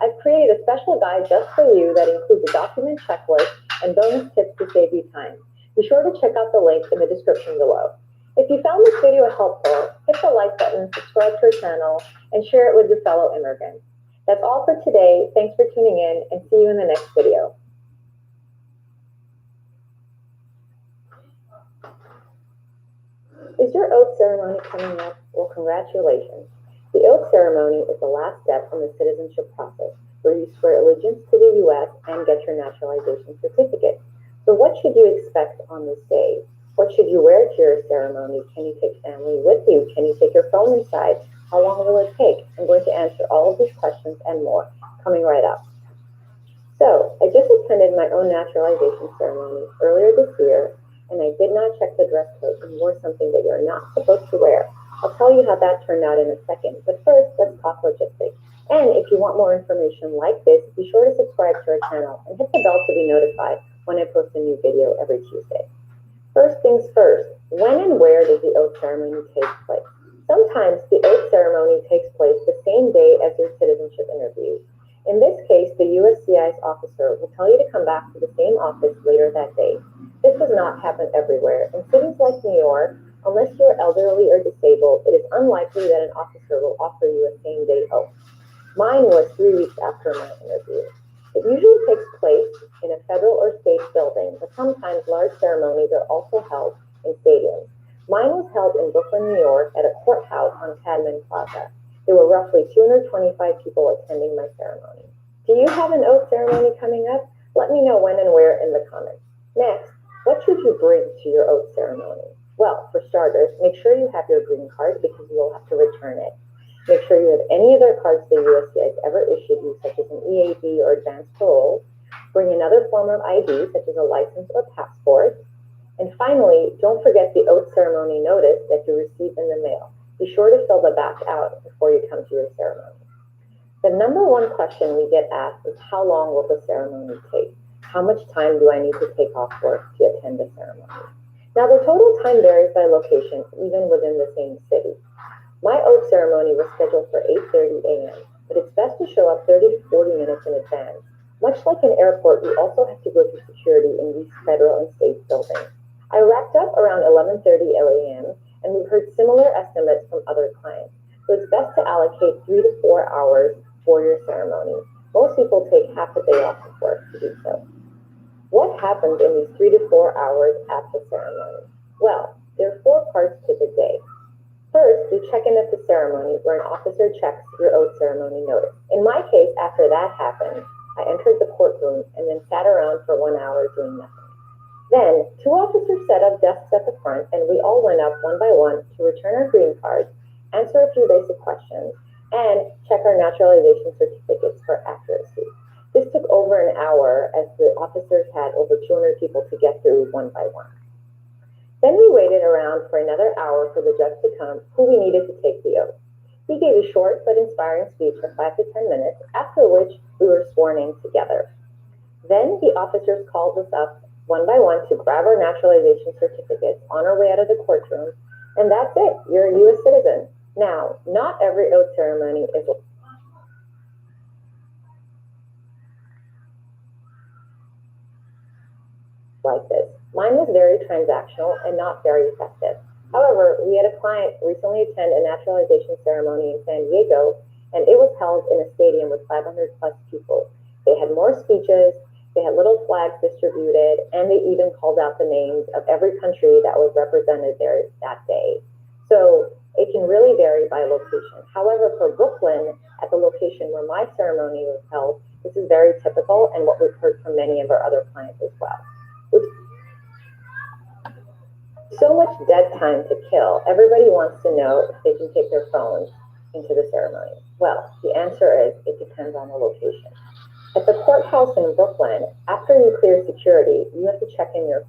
I've created a special guide just for you that includes a document checklist and bonus tips to save you time. Be sure to check out the link in the description below. If you found this video helpful, hit the like button, subscribe to our channel, and share it with your fellow immigrants. That's all for today. Thanks for tuning in, and see you in the next video. Is your oath ceremony coming up? Well, congratulations. The oath ceremony is the last step in the citizenship process, where you swear allegiance to the U.S. and get your naturalization certificate. So what should you expect on this day? What should you wear to your ceremony? Can you take family with you? Can you take your phone inside? How long will it take? I'm going to answer all of these questions and more coming right up. So, I just attended my own naturalization ceremony earlier this year, and I did not check the dress code and wore something that you're not supposed to wear. I'll tell you how that turned out in a second, but first, let's talk logistics. And if you want more information like this, be sure to subscribe to our channel and hit the bell to be notified when I post a new video every Tuesday. First things first, when and where does the oath ceremony take place? Sometimes the oath ceremony takes place the same day as your citizenship interview. In this case, the USCIS officer will tell you to come back to the same office later that day. This does not happen everywhere. In cities like New York, unless you're elderly or disabled, it is unlikely that an officer will offer you a same-day oath. Mine was 3 weeks after my interview. It usually takes place in a federal or state building, but sometimes large ceremonies are also held in stadiums. Mine was held in Brooklyn, New York, at a courthouse on Cadman Plaza. There were roughly 225 people attending my ceremony. Do you have an oath ceremony coming up? Let me know when and where in the comments. Next, what should you bring to your oath ceremony? Well, for starters, make sure you have your green card because you will have to return it. Make sure you have any other cards the USCIS ever issued you, such as an EAD or advanced parole. Bring another form of ID, such as a license or passport. And finally, don't forget the oath ceremony notice that you receive in the mail. Be sure to fill the back out before you come to your ceremony. The number one question we get asked is, how long will the ceremony take? How much time do I need to take off work to attend the ceremony? Now, the total time varies by location, even within the same city. My oath ceremony was scheduled for 8:30 a.m., but it's best to show up 30 to 40 minutes in advance. Much like an airport, you also have to go through security in these federal and state buildings. I wrapped up around 11:30 a.m., and we've heard similar estimates from other clients. So it's best to allocate 3 to 4 hours for your ceremony. Most people take half a day off of work to do so. What happens in these 3 to 4 hours at the ceremony? Well, there are 4 parts to the day. First, you check in at the ceremony where an officer checks your oath ceremony notice. In my case, after that happened, I entered the courtroom and then sat around for 1 hour doing nothing. Then, 2 officers set up desks at the front, and we all went up one by one to return our green cards, answer a few basic questions, and check our naturalization certificates for accuracy. This took over an hour as the officers had over 200 people to get through one by one. Then we waited around for another hour for the judge to come, who we needed to take the oath. He gave a short but inspiring speech for 5 to 10 minutes, after which we were sworn in together. Then the officers called us up one by one to grab our naturalization certificates on our way out of the courtroom, and that's it, you're a U.S. citizen. Now, not every oath ceremony is like this. Mine was very transactional and not very effective. However, we had a client recently attend a naturalization ceremony in San Diego, and it was held in a stadium with 500 plus people. They had more speeches, they had little flags distributed, and they even called out the names of every country that was represented there that day. So it can really vary by location. However, for Brooklyn, at the location where my ceremony was held, this is very typical and what we've heard from many of our other clients as well. With so much dead time to kill, everybody wants to know if they can take their phones into the ceremony. Well, the answer is it depends on the location. At the courthouse in Brooklyn, after you clear security, you have to check in your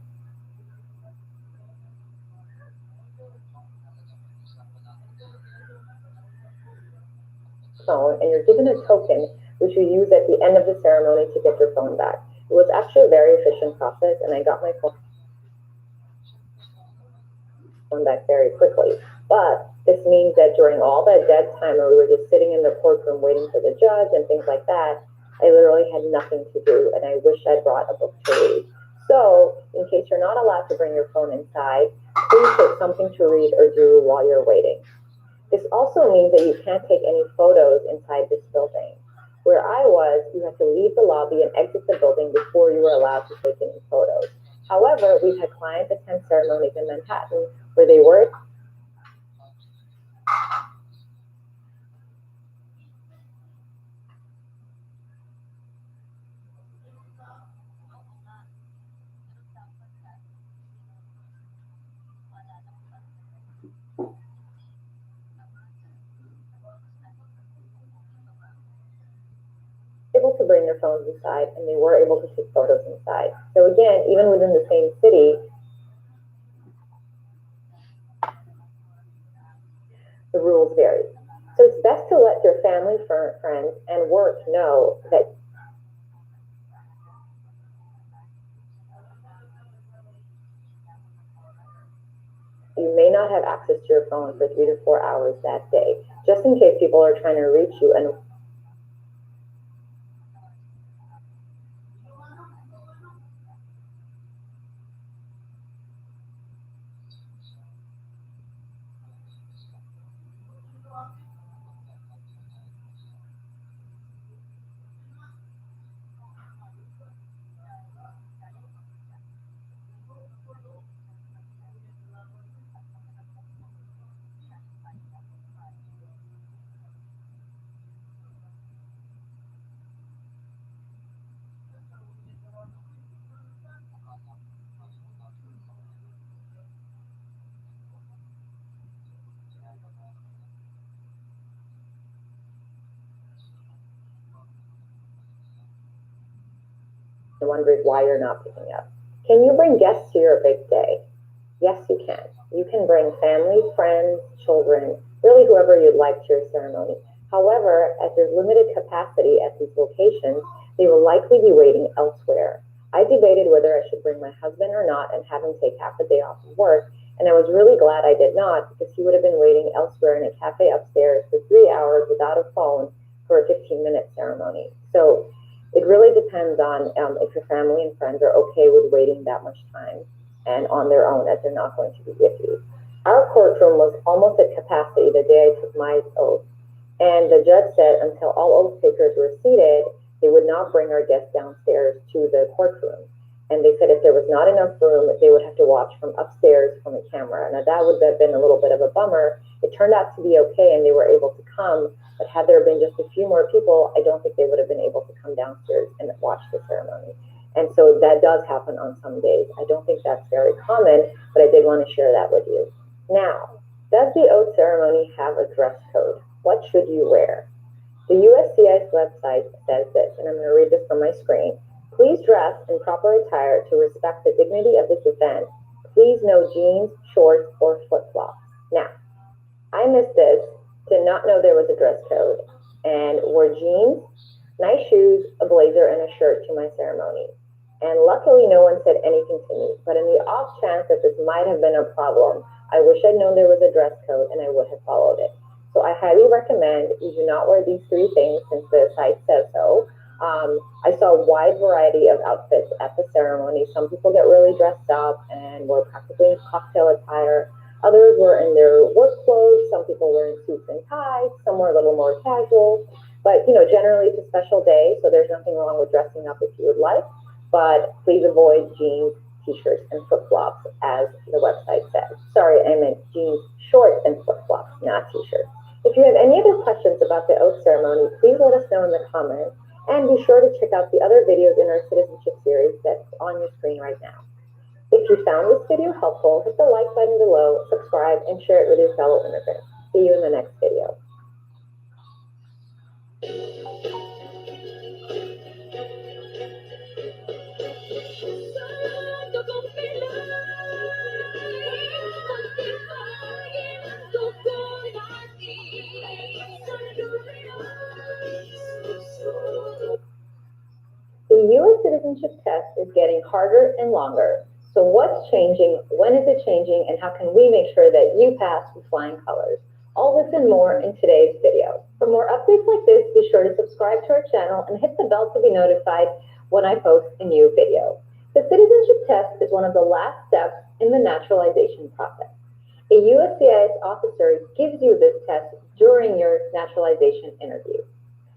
phone, and you're given a token which you use at the end of the ceremony to get your phone back. It was actually a very efficient process, and I got my phone back very quickly. But this means that during all that dead time where we were just sitting in the courtroom waiting for the judge and things like that, I literally had nothing to do, and I wish I'd brought a book to read. So, in case you're not allowed to bring your phone inside, please take something to read or do while you're waiting. This also means that you can't take any photos inside this building. Where I was, you had to leave the lobby and exit the building before you were allowed to take any photos. However, we've had clients attend ceremonies in Manhattan where they were able to bring their phones inside, and they were able to take photos inside. So again, even within the same city, the rules vary. So it's best to let your family, friends, and work know that you may not have access to your phone for 3 to 4 hours that day, just in case people are trying to reach you. And wondering why you're not picking up. Can you bring guests to your big day? Yes, you can. You can bring family, friends, children, really whoever you'd like to your ceremony. However, as there's limited capacity at these locations, they will likely be waiting elsewhere. I debated whether I should bring my husband or not and have him take half a day off of work, and I was really glad I did not, because he would have been waiting elsewhere in a cafe upstairs for 3 hours without a phone for a 15-minute ceremony. So it really depends on if your family and friends are okay with waiting that much time and on their own, as they're not going to be with you. Our courtroom was almost at capacity the day I took my oath, and the judge said until all oath takers were seated, they would not bring our guests downstairs to the courtroom. And they said if there was not enough room, they would have to watch from upstairs from a camera. Now that would have been a little bit of a bummer. It turned out to be okay, and they were able to come. But had there been just a few more people, I don't think they would have been able to come downstairs and watch the ceremony. And so that does happen on some days. I don't think that's very common, but I did want to share that with you. Now, does the oath ceremony have a dress code? What should you wear? The USCIS website says this, and I'm going to read this from my screen. Please dress in proper attire to respect the dignity of this event. Please no jeans, shorts, or flip-flops. Now, I missed this, did not know there was a dress code, and wore jeans, nice shoes, a blazer, and a shirt to my ceremony. And luckily, no one said anything to me. But in the off chance that this might have been a problem, I wish I'd known there was a dress code, and I would have followed it. So I highly recommend you do not wear these 3 things since the site says so. I saw a wide variety of outfits at the ceremony. Some people get really dressed up and were practically in cocktail attire. Others were in their work clothes. Some people were in suits and ties. Some were a little more casual. But, generally it's a special day, so there's nothing wrong with dressing up if you would like. But please avoid jeans, t-shirts, and flip-flops, as the website says. Sorry, I meant jeans, shorts, and flip-flops, not t-shirts. If you have any other questions about the oath ceremony, please let us know in the comments. And be sure to check out the other videos in our citizenship series that's on your screen right now. If you found this video helpful, hit the like button below, subscribe, and share it with your fellow immigrants. See you in the next video. The U.S. citizenship test is getting harder and longer. So what's changing, when is it changing, and how can we make sure that you pass with flying colors? All this and more in today's video. For more updates like this, be sure to subscribe to our channel and hit the bell to be notified when I post a new video. The citizenship test is one of the last steps in the naturalization process. A USCIS officer gives you this test during your naturalization interview.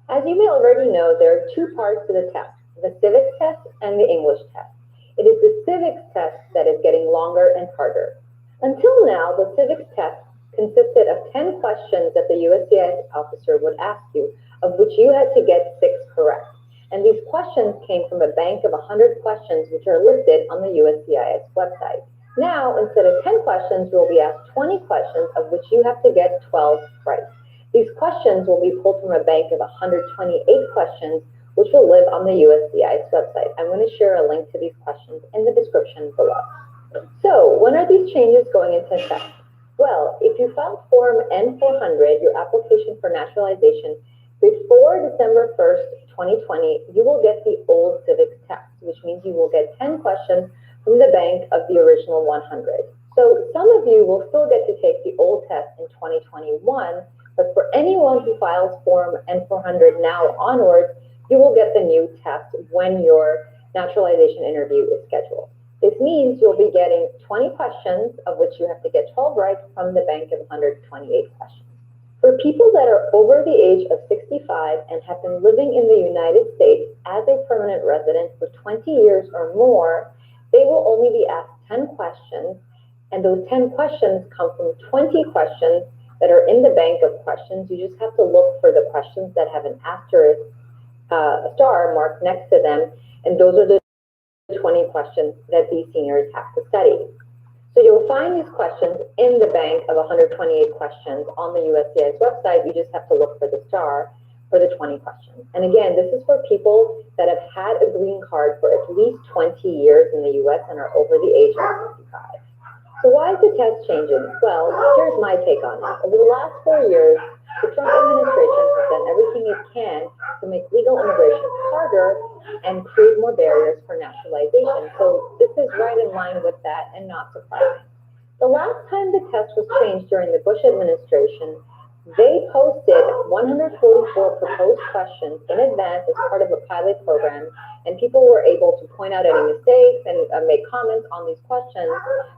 As you may already know, there are two parts to the test, the civics test and the English test. It is the civics test that is getting longer and harder. Until now, the civics test consisted of 10 questions that the USCIS officer would ask you, of which you had to get 6 correct. And these questions came from a bank of 100 questions which are listed on the USCIS website. Now, instead of 10 questions, you will be asked 20 questions, of which you have to get 12 right. These questions will be pulled from a bank of 128 questions, which will live on the USCIS website. I'm going to share a link to these questions in the description below. So, when are these changes going into effect? Well, if you filed Form N-400, your application for naturalization, before December 1st, 2020, you will get the old civics test, which means you will get 10 questions from the bank of the original 100. So some of you will still get to take the old test in 2021, but for anyone who files Form N-400 now onwards, you will get the new test when your naturalization interview is scheduled. This means you'll be getting 20 questions, of which you have to get 12 right from the bank of 128 questions. For people that are over the age of 65 and have been living in the United States as a permanent resident for 20 years or more, they will only be asked 10 questions, and those 10 questions come from 20 questions that are in the bank of questions. You just have to look for the questions that have an asterisk, a star marked next to them, and those are the 20 questions that these seniors have to study. So you'll find these questions in the bank of 128 questions on the USCIS website. You just have to look for the star for the 20 questions. And again, this is for people that have had a green card for at least 20 years in the US and are over the age of 65. So why is the test changing? Well, here's my take on it. Over the last 4 years, the Trump administration has done everything it can to make legal immigration harder and create more barriers for naturalization. So this is right in line with that and not surprising. The last time the test was changed during the Bush administration, they posted 144 proposed questions in advance as part of a pilot program, and people were able to point out any mistakes and make comments on these questions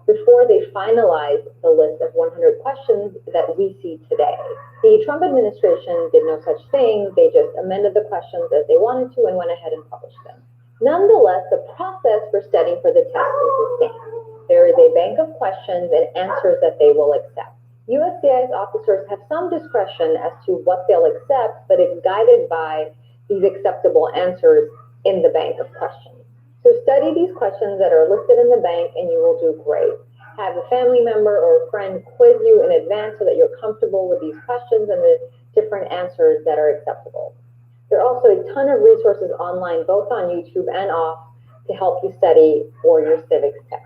before they finalized the list of 100 questions that we see today. The Trump administration did no such thing. They just amended the questions as they wanted to and went ahead and published them. Nonetheless, the process for studying for the test is the same. There is a bank of questions and answers that they will accept. USCIS officers have some discretion as to what they'll accept, but it's guided by these acceptable answers in the bank of questions. So study these questions that are listed in the bank and you will do great. Have a family member or a friend quiz you in advance so that you're comfortable with these questions and the different answers that are acceptable. There are also a ton of resources online, both on YouTube and off, to help you study for your civics test.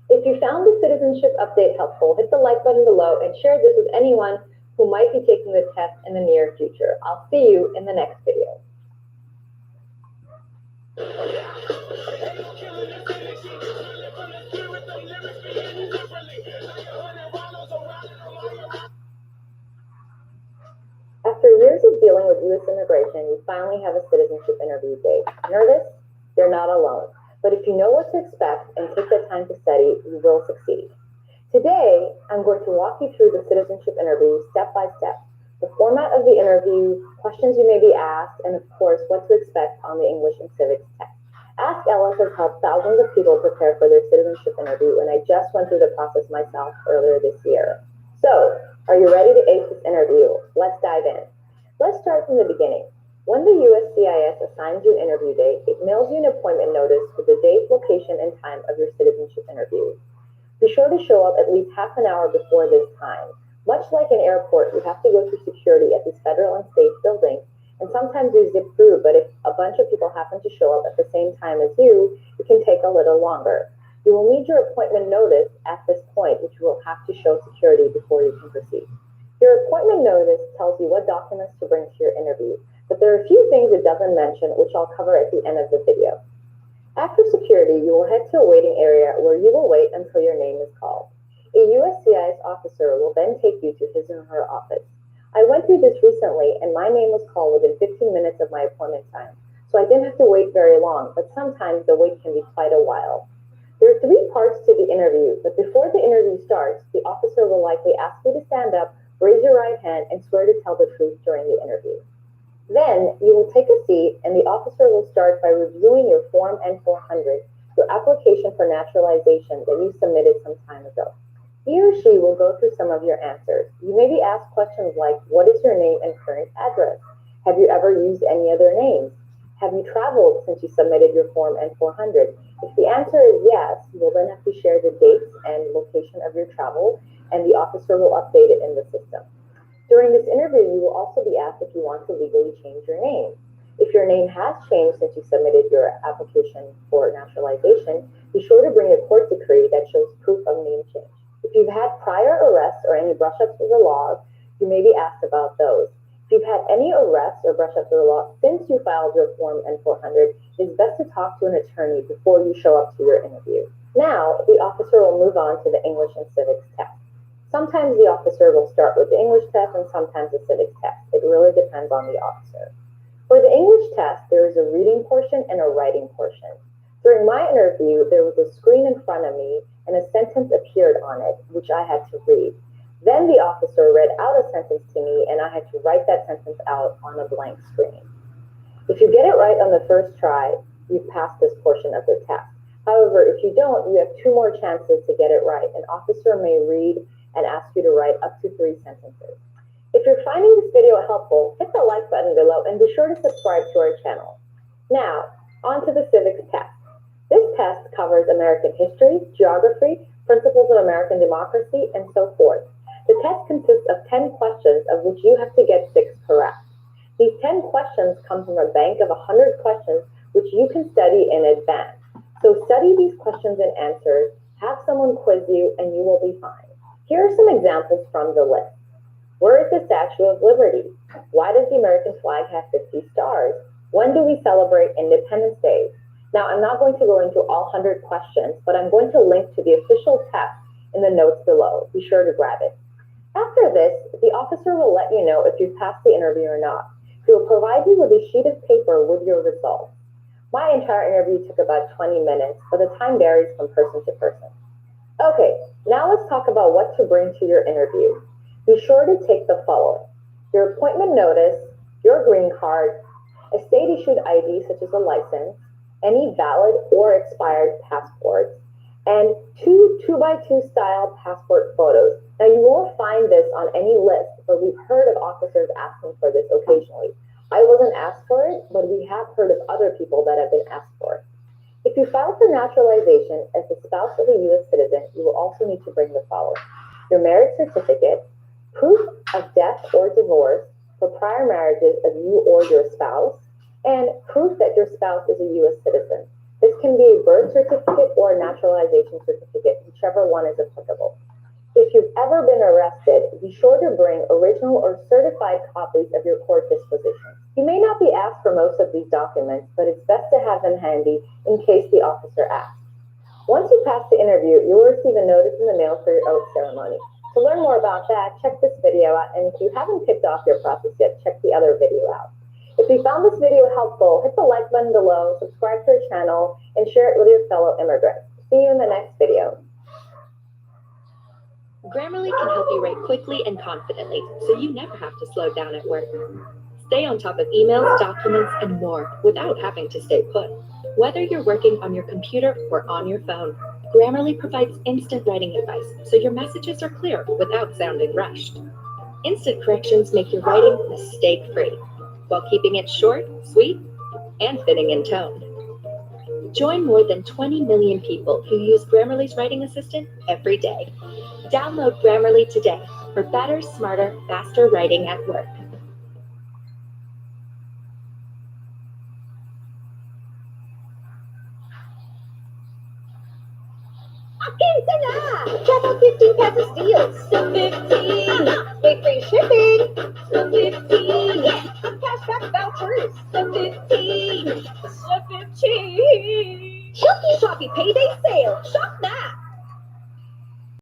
If you found the citizenship update helpful, hit the like button below and share this with anyone who might be taking the test in the near future. I'll see you in the next video. After years of dealing with U.S. immigration, you finally have a citizenship interview date. Nervous? You're not alone. But if you know what to expect and take the time to study, you will succeed. Today, I'm going to walk you through the citizenship interview step by step, the format of the interview, questions you may be asked, and of course, what to expect on the English and civics test. Ask Ellis has helped thousands of people prepare for their citizenship interview, and I just went through the process myself earlier this year. So, are you ready to ace this interview? Let's dive in. Let's start from the beginning. When the USCIS assigns you an interview date, it mails you an appointment notice with the date, location, and time of your citizenship interview. Be sure to show up at least half an hour before this time. Much like an airport, you have to go through security at these federal and state buildings, and sometimes you zip through, but if a bunch of people happen to show up at the same time as you, it can take a little longer. You will need your appointment notice at this point, which you will have to show security before you can proceed. Your appointment notice tells you what documents to bring to your interview. but there are a few things it doesn't mention, which I'll cover at the end of the video. After security, you will head to a waiting area where you will wait until your name is called. A USCIS officer will then take you to his or her office. I went through this recently, and my name was called within 15 minutes of my appointment time, so I didn't have to wait very long, but sometimes the wait can be quite a while. There are 3 parts to the interview, but before the interview starts, the officer will likely ask you to stand up, raise your right hand, and swear to tell the truth during the interview. Then, you will take a seat, and the officer will start by reviewing your Form N-400, your application for naturalization that you submitted some time ago. He or she will go through some of your answers. You may be asked questions like, what is your name and current address? Have you ever used any other names? Have you traveled since you submitted your Form N-400? If the answer is yes, you will then have to share the dates and location of your travel, and the officer will update it in the system. During this interview, you will also be asked if you want to legally change your name. If your name has changed since you submitted your application for naturalization, be sure to bring a court decree that shows proof of name change. If you've had prior arrests or any brush-ups with the law, you may be asked about those. If you've had any arrests or brush-ups with the law since you filed your Form N-400, it is best to talk to an attorney before you show up to your interview. Now, the officer will move on to the English and civics test. Sometimes the officer will start with the English test and sometimes the civics test. It really depends on the officer. For the English test, there is a reading portion and a writing portion. During my interview, there was a screen in front of me and a sentence appeared on it, which I had to read. Then the officer read out a sentence to me and I had to write that sentence out on a blank screen. If you get it right on the first try, you've passed this portion of the test. However, if you don't, you have 2 more chances to get it right. An officer may read and ask you to write up to 3 sentences. If you're finding this video helpful, hit the like button below and be sure to subscribe to our channel. Now, on to the civics test. This test covers American history, geography, principles of American democracy, and so forth. The test consists of 10 questions, of which you have to get 6 correct. These 10 questions come from a bank of 100 questions, which you can study in advance. So study these questions and answers, have someone quiz you, and you will be fine. Here are some examples from the list. Where is the Statue of Liberty? Why does the American flag have 50 stars? When do we celebrate Independence Day? Now, I'm not going to go into all 100 questions, but I'm going to link to the official test in the notes below. Be sure to grab it. After this, the officer will let you know if you've passed the interview or not. He will provide you with a sheet of paper with your results. My entire interview took about 20 minutes, but the time varies from person to person. Okay, now let's talk about what to bring to your interview. Be sure to take the following: your appointment notice, your green card, a state-issued ID such as a license, any valid or expired passports, and 2 2x2 style passport photos. Now, you won't find this on any list, but we've heard of officers asking for this occasionally. I wasn't asked for it, but we have heard of other people that have been asked for it. If you file for naturalization as the spouse of a U.S. citizen, you will also need to bring the following: your marriage certificate, proof of death or divorce for prior marriages of you or your spouse, and proof that your spouse is a U.S. citizen. This can be a birth certificate or a naturalization certificate, whichever one is applicable. If you've ever been arrested, be sure to bring original or certified copies of your court dispositions. You may not be asked for most of these documents, but it's best to have them handy in case the officer asks. Once you pass the interview, you will receive a notice in the mail for your oath ceremony. To learn more about that, check this video out, and if you haven't kicked off your process yet, check the other video out. If you found this video helpful, hit the like button below, subscribe to our channel, and share it with your fellow immigrants. See you in the next video. Grammarly can help you write quickly and confidently, so you never have to slow down at work. Stay on top of emails, documents, and more without having to stay put. Whether you're working on your computer or on your phone, Grammarly provides instant writing advice, so your messages are clear without sounding rushed. Instant corrections make your writing mistake-free, while keeping it short, sweet, and fitting in tone. Join more than 20 million people who use Grammarly's writing assistant every day. Download Grammarly today for better, smarter, faster writing at work. Check out 15 pesos deals.